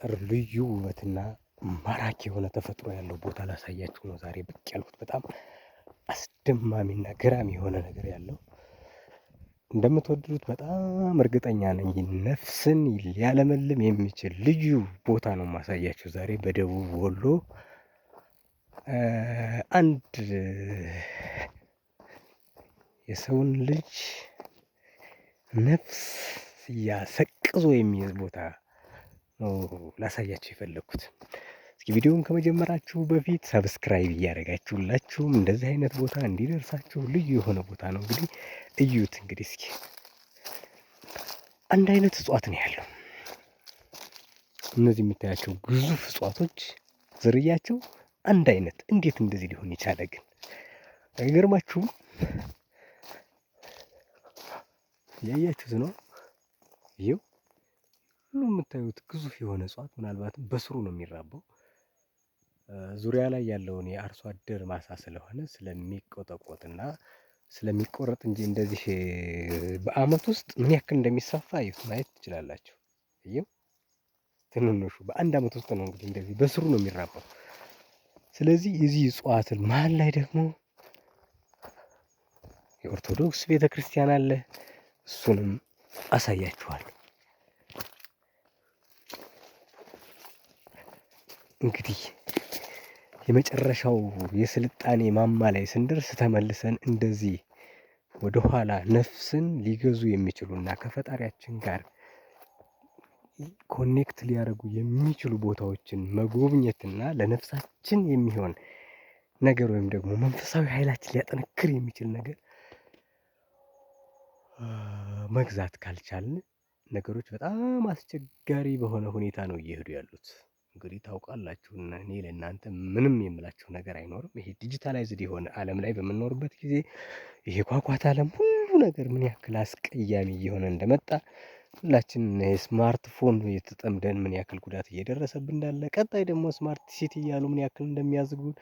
ገጠር ልዩ ውበትና ማራኪ የሆነ ተፈጥሮ ያለው ቦታ ላሳያችሁ ነው ዛሬ ብቅ ያልኩት። በጣም አስደማሚና ገራሚ የሆነ ነገር ያለው እንደምትወዱት በጣም እርግጠኛ ነኝ። ነፍስን ሊያለመልም የሚችል ልዩ ቦታ ነው ማሳያችሁ ዛሬ በደቡብ ወሎ። አንድ የሰውን ልጅ ነፍስ ያሰቅዞ የሚይዝ ቦታ ነው ላሳያችሁ የፈለኩት። እስኪ ቪዲዮውን ከመጀመራችሁ በፊት ሰብስክራይብ እያደረጋችሁላችሁም እንደዚህ አይነት ቦታ እንዲደርሳችሁ ልዩ የሆነ ቦታ ነው። እንግዲህ እዩት። እንግዲህ እስኪ አንድ አይነት እጽዋት ነው ያለው። እነዚህ የምታያቸው ግዙፍ እጽዋቶች ዝርያቸው አንድ አይነት፣ እንዴት እንደዚህ ሊሆን ይቻለ? ግን አይገርማችሁም? ያያችሁት ነው። ይኸው ሁሉ የምታዩት ግዙፍ የሆነ እጽዋት ምናልባትም በስሩ ነው የሚራባው። ዙሪያ ላይ ያለውን የአርሶ አደር ማሳ ስለሆነ ስለሚቆጠቆጥና ስለሚቆረጥ እንጂ እንደዚህ በአመት ውስጥ ምን ያክል እንደሚሰፋ ማየት ትችላላችሁ። ይኸው ትንንሹ በአንድ አመት ውስጥ ነው እንግዲህ እንደዚህ በስሩ ነው የሚራባው። ስለዚህ የዚህ እጽዋት መሀል ላይ ደግሞ የኦርቶዶክስ ቤተክርስቲያን አለ። እሱንም አሳያችኋለሁ። እንግዲህ የመጨረሻው የስልጣኔ ማማ ላይ ስንደርስ ተመልሰን እንደዚህ ወደ ኋላ ነፍስን ሊገዙ የሚችሉና ከፈጣሪያችን ጋር ኮኔክት ሊያደርጉ የሚችሉ ቦታዎችን መጎብኘትና ለነፍሳችን የሚሆን ነገር ወይም ደግሞ መንፈሳዊ ኃይላችን ሊያጠነክር የሚችል ነገር መግዛት ካልቻልን ነገሮች በጣም አስቸጋሪ በሆነ ሁኔታ ነው እየሄዱ ያሉት። እንግዲህ ታውቃላችሁ፣ እኔ ለእናንተ ምንም የምላችሁ ነገር አይኖርም። ይሄ ዲጂታላይዝድ የሆነ ዓለም ላይ በምንኖርበት ጊዜ ይሄ ኳኳት ዓለም ሁሉ ነገር ምን ያክል አስቀያሚ እየሆነ እንደመጣ ሁላችን ስማርትፎን የተጠምደን ምን ያክል ጉዳት እየደረሰብን እንዳለ፣ ቀጣይ ደግሞ ስማርት ሲቲ እያሉ ምን ያክል እንደሚያዝጉን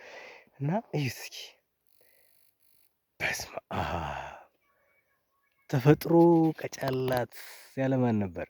እና እስኪ በስመ አብ ተፈጥሮ ቀጫላት ያለማን ነበር።